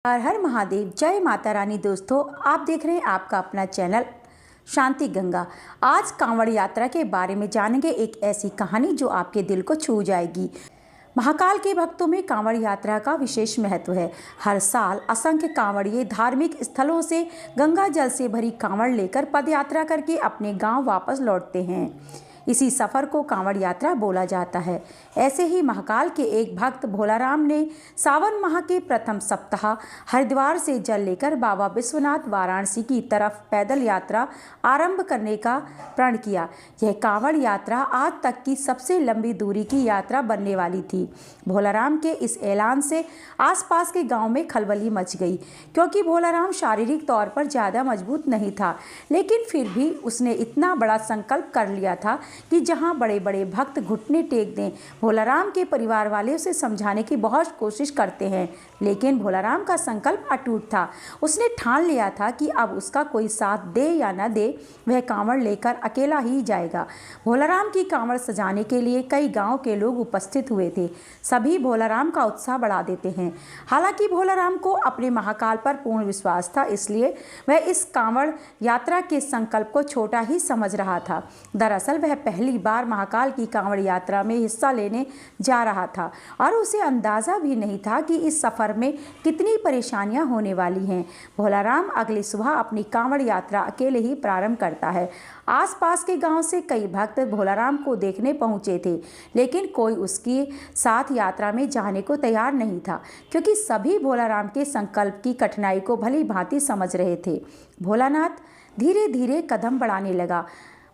हर हर महादेव, जय माता रानी। दोस्तों, आप देख रहे हैं आपका अपना चैनल शांति गंगा। आज कांवड़ यात्रा के बारे में जानेंगे, एक ऐसी कहानी जो आपके दिल को छू जाएगी। महाकाल के भक्तों में कांवड़ यात्रा का विशेष महत्व है। हर साल असंख्य कांवड़िए धार्मिक स्थलों से गंगा जल से भरी कांवड़ लेकर पदयात्रा करके अपने गांव वापस लौटते हैं। इसी सफ़र को कांवड़ यात्रा बोला जाता है। ऐसे ही महाकाल के एक भक्त भोलाराम ने सावन माह के प्रथम सप्ताह हरिद्वार से जल लेकर बाबा विश्वनाथ वाराणसी की तरफ पैदल यात्रा आरंभ करने का प्रण किया। यह कांवड़ यात्रा आज तक की सबसे लंबी दूरी की यात्रा बनने वाली थी। भोलाराम के इस ऐलान से आसपास के गांव में खलबली मच गई, क्योंकि भोलाराम शारीरिक तौर पर ज़्यादा मजबूत नहीं था, लेकिन फिर भी उसने इतना बड़ा संकल्प कर लिया था कि जहां बड़े बड़े भक्त घुटने टेक दें। भोलाराम के परिवार वाले उसे समझाने की बहुत कोशिश करते हैं, लेकिन भोलाराम का संकल्प अटूट था। उसने ठान लिया था कि अब उसका कोई साथ दे या न दे, वह कांवड़ लेकर अकेला ही जाएगा। भोलाराम की कांवड़ सजाने के लिए कई गांव के लोग उपस्थित हुए थे। सभी भोलाराम का उत्साह बढ़ा देते हैं। हालांकि भोलाराम को अपने महाकाल पर पूर्ण विश्वास था, इसलिए वह इस कांवड़ यात्रा के संकल्प को छोटा ही समझ रहा था। दरअसल वह पहली बार महाकाल की कांवड़ यात्रा में हिस्सा लेने जा रहा था और उसे अंदाज़ा भी नहीं था कि इस सफ़र में कितनी परेशानियां होने वाली हैं। भोलाराम अगली सुबह अपनी कांवड़ यात्रा अकेले ही प्रारंभ करता है। आसपास के गांव से कई भक्त भोलाराम को देखने पहुंचे थे, लेकिन कोई उसके साथ यात्रा में जाने को तैयार नहीं था, क्योंकि सभी भोलाराम के संकल्प की कठिनाई को भली भांति समझ रहे थे। भोलानाथ धीरे धीरे कदम बढ़ाने लगा।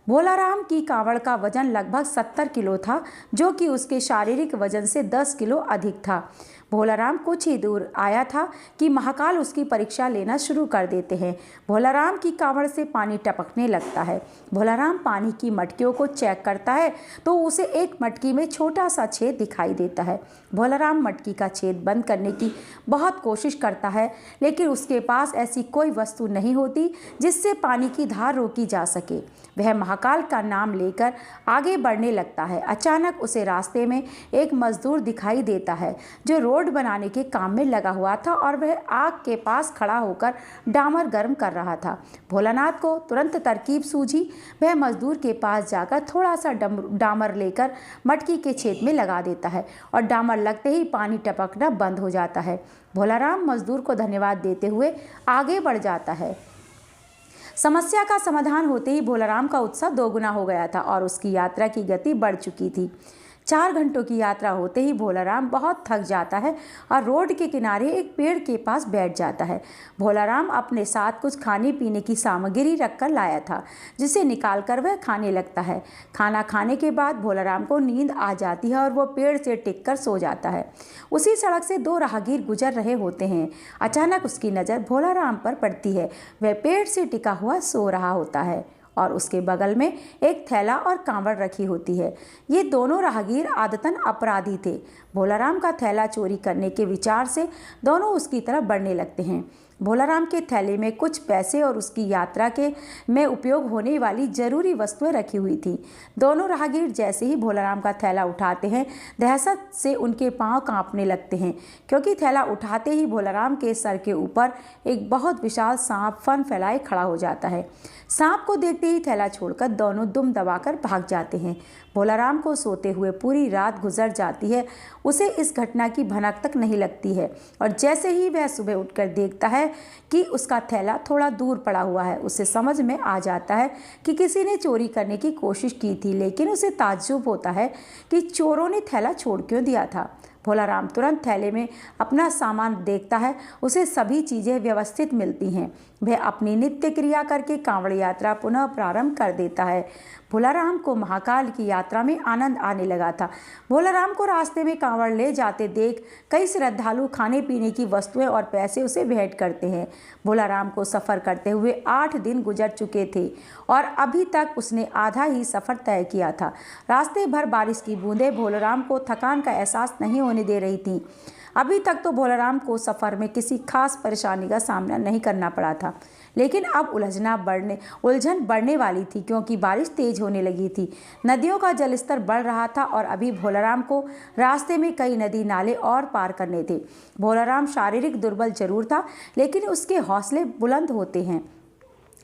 भोलाराम की कांवड़ का वजन लगभग 70 किलो था, जो कि उसके शारीरिक वजन से 10 किलो अधिक था। भोलाराम कुछ ही दूर आया था कि महाकाल उसकी परीक्षा लेना शुरू कर देते हैं। भोलाराम की कांवड़ से पानी टपकने लगता है। भोलाराम पानी की मटकियों को चेक करता है तो उसे एक मटकी में छोटा सा छेद दिखाई देता है। भोलाराम मटकी का छेद बंद करने की बहुत कोशिश करता है, लेकिन उसके पास ऐसी कोई वस्तु नहीं होती जिससे पानी की धार रोकी जा सके। वह महाकाल का नाम लेकर आगे बढ़ने लगता है। अचानक उसे रास्ते में एक मजदूर दिखाई देता है, जो रोड बनाने के काम में लगा हुआ था और वह आग के पास खड़ा होकर डामर गर्म कर रहा था। भोलानाथ को तुरंत तरकीब सूझी। वह मजदूर के पास जाकर थोड़ा सा डामर लेकर मटकी के छेद में लगा देता है और डामर लगते ही पानी टपकना बंद हो जाता है। भोलाराम मजदूर को धन्यवाद देते हुए आगे बढ़ जाता है। समस्या का समाधान होते ही भोलाराम का उत्साह दोगुना हो गया था और उसकी यात्रा की गति बढ़ चुकी थी। 4 घंटों की यात्रा होते ही भोलाराम बहुत थक जाता है और रोड के किनारे एक पेड़ के पास बैठ जाता है। भोलाराम अपने साथ कुछ खाने पीने की सामग्री रखकर लाया था, जिसे निकालकर वह खाने लगता है। खाना खाने के बाद भोलाराम को नींद आ जाती है और वो पेड़ से टिककर सो जाता है। उसी सड़क से 2 राहगीर गुजर रहे होते हैं। अचानक उसकी नज़र भोलाराम पर पड़ती है। वह पेड़ से टिका हुआ सो रहा होता है और उसके बगल में एक थैला और कांवड़ रखी होती है। ये दोनों राहगीर आदतन अपराधी थे। भोलाराम का थैला चोरी करने के विचार से दोनों उसकी तरफ बढ़ने लगते हैं। भोलाराम के थैले में कुछ पैसे और उसकी यात्रा के में उपयोग होने वाली ज़रूरी वस्तुएं रखी हुई थी। दोनों राहगीर जैसे ही भोलाराम का थैला उठाते हैं, दहशत से उनके पांव कांपने लगते हैं, क्योंकि थैला उठाते ही भोलाराम के सर के ऊपर एक बहुत विशाल सांप फन फैलाए खड़ा हो जाता है। सांप को देखते ही थैला छोड़कर दोनों दुम दबाकर भाग जाते हैं। भोलाराम को सोते हुए पूरी रात गुजर जाती है। उसे इस घटना की भनक तक नहीं लगती है और जैसे ही वह सुबह उठकर देखता है कि उसका थैला थोड़ा दूर पड़ा हुआ है, उसे समझ में आ जाता है कि किसी ने चोरी करने की कोशिश की थी, लेकिन उसे ताज्जुब होता है कि चोरों ने थैला छोड़ क्यों दिया था। भोलाराम तुरंत थैले में अपना सामान देखता है। उसे सभी चीज़ें व्यवस्थित मिलती हैं। वह अपनी नित्य क्रिया करके कांवड़ यात्रा पुनः प्रारंभ कर देता है। भोलाराम को महाकाल की यात्रा में आनंद आने लगा था। भोलाराम को रास्ते में कांवड़ ले जाते देख कई श्रद्धालु खाने पीने की वस्तुएं और पैसे उसे भेंट करते हैं। भोलाराम को सफ़र करते हुए 8 दिन गुजर चुके थे और अभी तक उसने आधा ही सफ़र तय किया था। रास्ते भर बारिश की बूंदें भोलाराम को थकान का एहसास नहीं होने दे रही थीं। अभी तक तो भोलाराम को सफ़र में किसी खास परेशानी का सामना नहीं करना पड़ा था, लेकिन अब उलझन बढ़ने वाली थी, क्योंकि बारिश तेज होने लगी थी। नदियों का जलस्तर बढ़ रहा था और अभी भोलाराम को रास्ते में कई नदी नाले और पार करने थे। भोलाराम शारीरिक दुर्बल जरूर था, लेकिन उसके हौसले बुलंद होते हैं।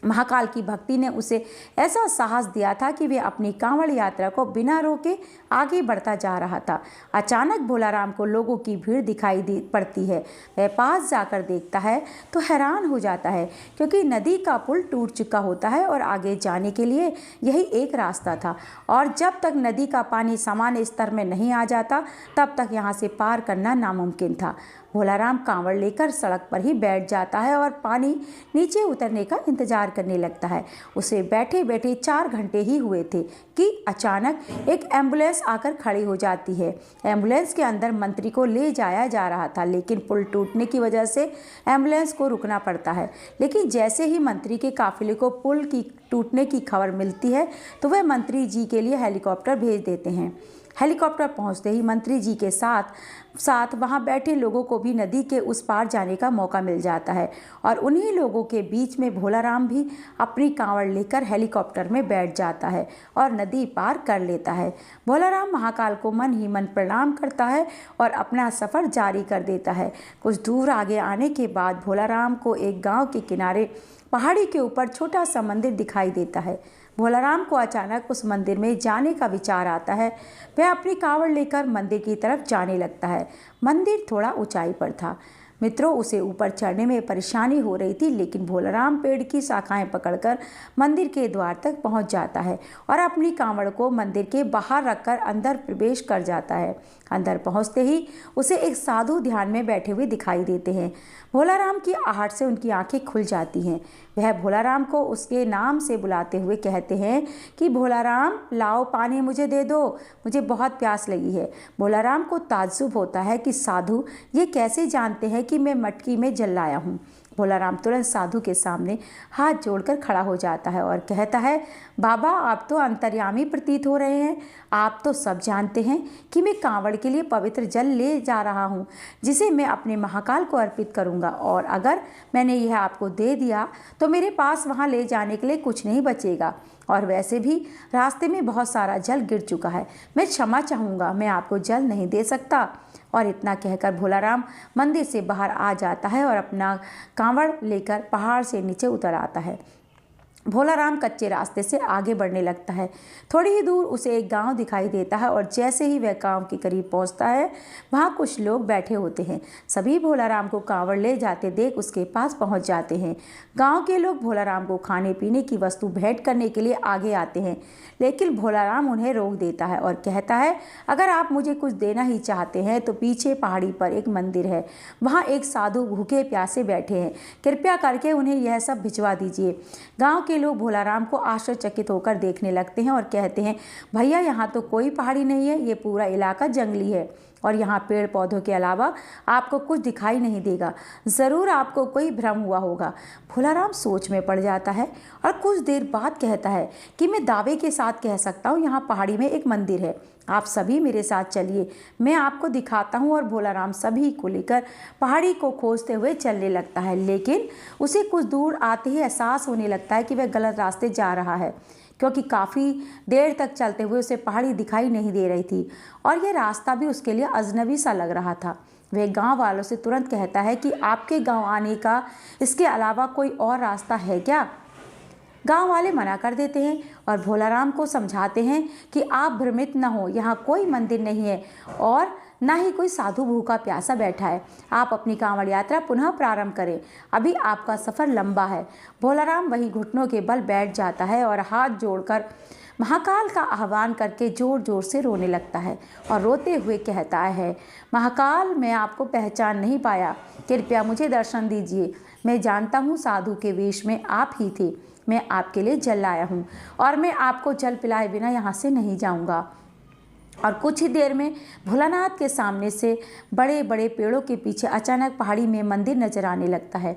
महाकाल की भक्ति ने उसे ऐसा साहस दिया था कि वे अपनी कांवड़ यात्रा को बिना रोके आगे बढ़ता जा रहा था। अचानक भोलाराम को लोगों की भीड़ दिखाई पड़ती है। वह पास जाकर देखता है तो हैरान हो जाता है, क्योंकि नदी का पुल टूट चुका होता है और आगे जाने के लिए यही एक रास्ता था, और जब तक नदी का पानी सामान्य स्तर में नहीं आ जाता तब तक यहाँ से पार करना नामुमकिन था। भोलाराम कांवड़ लेकर सड़क पर ही बैठ जाता है और पानी नीचे उतरने का इंतजार करने लगता है। उसे बैठे बैठे 4 घंटे ही हुए थे कि अचानक एक एम्बुलेंस आकर खड़ी हो जाती है। एम्बुलेंस के अंदर मंत्री को ले जाया जा रहा था, लेकिन पुल टूटने की वजह से एम्बुलेंस को रुकना पड़ता है। लेकिन जैसे ही मंत्री के काफिले को पुल की टूटने की खबर मिलती है तो वह मंत्री जी के लिए हेलीकॉप्टर भेज देते हैं। हेलीकॉप्टर पहुंचते ही मंत्री जी के साथ वहां बैठे लोगों को भी नदी के उस पार जाने का मौका मिल जाता है, और उन्हीं लोगों के बीच में भोलाराम भी अपनी कांवड़ लेकर हेलीकॉप्टर में बैठ जाता है और नदी पार कर लेता है। भोलाराम महाकाल को मन ही मन प्रणाम करता है और अपना सफ़र जारी कर देता है। कुछ दूर आगे आने के बाद भोलाराम को एक गाँव के किनारे पहाड़ी के ऊपर छोटा सा मंदिर दिखाई देता है। भोलाराम को अचानक उस मंदिर में जाने का विचार आता है। वह अपनी कांवड़ लेकर मंदिर की तरफ जाने लगता है। मंदिर थोड़ा ऊंचाई पर था। मित्रों, उसे ऊपर चढ़ने में परेशानी हो रही थी, लेकिन भोलाराम पेड़ की शाखाएं पकड़कर मंदिर के द्वार तक पहुंच जाता है और अपनी कांवड़ को मंदिर के बाहर रखकर अंदर प्रवेश कर जाता है। अंदर पहुंचते ही उसे एक साधु ध्यान में बैठे हुए दिखाई देते हैं। भोलाराम की आहट से उनकी आंखें खुल जाती हैं। वह भोलाराम को उसके नाम से बुलाते हुए कहते हैं कि भोलाराम, लाओ पानी मुझे दे दो, मुझे बहुत प्यास लगी है। भोलाराम को ताज्जुब होता है कि साधु ये कैसे जानते हैं कि मैं मटकी में जल लाया हूँ। भोलाराम तुरंत साधु के सामने हाथ जोड़कर खड़ा हो जाता है और कहता है, बाबा, आप तो अंतर्यामी प्रतीत हो रहे हैं। आप तो सब जानते हैं कि मैं कांवड़ के लिए पवित्र जल ले जा रहा हूँ, जिसे मैं अपने महाकाल को अर्पित करूँगा, और अगर मैंने यह आपको दे दिया तो मेरे पास वहाँ ले जाने के लिए कुछ नहीं बचेगा, और वैसे भी रास्ते में बहुत सारा जल गिर चुका है। मैं क्षमा चाहूँगा, मैं आपको जल नहीं दे सकता। और इतना कहकर भोलाराम मंदिर से बाहर आ जाता है और अपना कांवड़ लेकर पहाड़ से नीचे उतर आता है। भोलाराम कच्चे रास्ते से आगे बढ़ने लगता है। थोड़ी ही दूर उसे एक गांव दिखाई देता है, और जैसे ही वह गांव के करीब पहुंचता है वहां कुछ लोग बैठे होते हैं। सभी भोलाराम को कांवड़ ले जाते देख उसके पास पहुंच जाते हैं। गांव के लोग भोलाराम को खाने पीने की वस्तु भेंट करने के लिए आगे आते हैं, लेकिन भोलाराम उन्हें रोक देता है और कहता है, अगर आप मुझे कुछ देना ही चाहते हैं तो पीछे पहाड़ी पर एक मंदिर है, वहाँ एक साधु भूखे प्यासे बैठे हैं, कृपया करके उन्हें यह सब भिजवा दीजिए। गाँव के लोग भोलाराम को आश्चर्यचकित होकर देखने लगते हैं और कहते हैं, भैया, यहाँ तो कोई पहाड़ी नहीं है, ये पूरा इलाका जंगली है और यहाँ पेड़ पौधों के अलावा आपको कुछ दिखाई नहीं देगा। ज़रूर आपको कोई भ्रम हुआ होगा। भोलाराम सोच में पड़ जाता है और कुछ देर बाद कहता है कि मैं दावे के साथ कह सकता हूँ यहाँ पहाड़ी में एक मंदिर है, आप सभी मेरे साथ चलिए, मैं आपको दिखाता हूँ। और भोलाराम सभी को लेकर पहाड़ी को खोजते हुए चलने लगता है, लेकिन उसे कुछ दूर आते ही एहसास होने लगता है कि वह गलत रास्ते जा रहा है, क्योंकि काफ़ी देर तक चलते हुए उसे पहाड़ी दिखाई नहीं दे रही थी और यह रास्ता भी उसके लिए अजनबी सा लग रहा था। वह गांव वालों से तुरंत कहता है कि आपके गांव आने का इसके अलावा कोई और रास्ता है क्या? गांव वाले मना कर देते हैं और भोलाराम को समझाते हैं कि आप भ्रमित न हो, यहाँ कोई मंदिर नहीं है और ना ही कोई साधु भूखा प्यासा बैठा है। आप अपनी कांवड़ यात्रा पुनः प्रारंभ करें, अभी आपका सफ़र लंबा है। भोलाराम वहीं घुटनों के बल बैठ जाता है और हाथ जोड़कर महाकाल का आह्वान करके जोर जोर से रोने लगता है और रोते हुए कहता है, महाकाल, मैं आपको पहचान नहीं पाया, कृपया मुझे दर्शन दीजिए। मैं जानता हूँ साधु के वेश में आप ही थे, मैं आपके लिए जल लाया हूँ और मैं आपको जल पिलाए बिना यहाँ से नहीं जाऊँगा। और कुछ ही देर में भोलानाथ के सामने से बड़े बड़े पेड़ों के पीछे अचानक पहाड़ी में मंदिर नजर आने लगता है।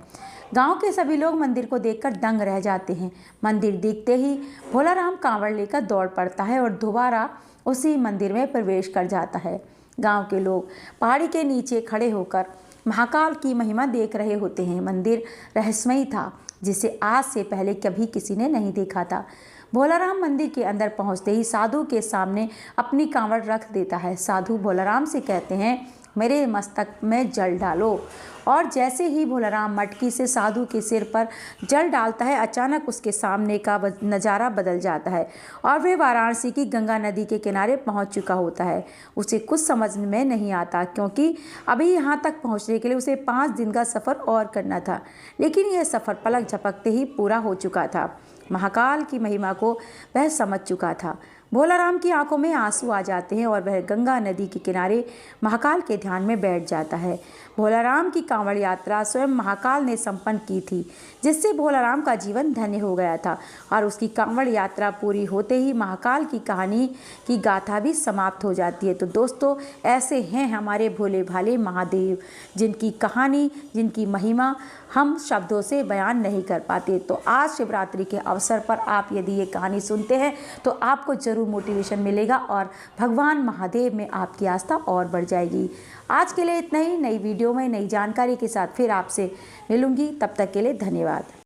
गांव के सभी लोग मंदिर को देखकर दंग रह जाते हैं। मंदिर दिखते ही भोलाराम कांवड़ लेकर दौड़ पड़ता है और दोबारा उसी मंदिर में प्रवेश कर जाता है। गांव के लोग पहाड़ी के नीचे खड़े होकर महाकाल की महिमा देख रहे होते हैं। मंदिर रहस्यमयी था, जिसे आज से पहले कभी किसी ने नहीं देखा था। भोलाराम मंदिर के अंदर पहुंचते ही साधु के सामने अपनी कांवड़ रख देता है। साधु भोलाराम से कहते हैं, मेरे मस्तक में जल डालो। और जैसे ही भोलाराम मटकी से साधु के सिर पर जल डालता है, अचानक उसके सामने का नज़ारा बदल जाता है और वह वाराणसी की गंगा नदी के किनारे पहुंच चुका होता है। उसे कुछ समझ में नहीं आता, क्योंकि अभी यहाँ तक पहुँचने के लिए उसे 5 दिन का सफ़र और करना था, लेकिन यह सफ़र पलक झपकते ही पूरा हो चुका था। महाकाल की महिमा को वह समझ चुका था। भोलाराम की आंखों में आंसू आ जाते हैं और वह गंगा नदी के किनारे महाकाल के ध्यान में बैठ जाता है। भोलाराम की कांवड़ यात्रा स्वयं महाकाल ने संपन्न की थी, जिससे भोलाराम का जीवन धन्य हो गया था। और उसकी कांवड़ यात्रा पूरी होते ही महाकाल की कहानी की गाथा भी समाप्त हो जाती है। तो दोस्तों, ऐसे हैं हमारे भोले भाले महादेव, जिनकी कहानी, जिनकी महिमा हम शब्दों से बयान नहीं कर पाते। तो आज शिवरात्रि के अवसर पर आप यदि ये कहानी सुनते हैं तो आपको ज़रूर मोटिवेशन मिलेगा और भगवान महादेव में आपकी आस्था और बढ़ जाएगी। आज के लिए इतना ही। नई वीडियो में नई जानकारी के साथ फिर आपसे मिलूंगी। तब तक के लिए धन्यवाद।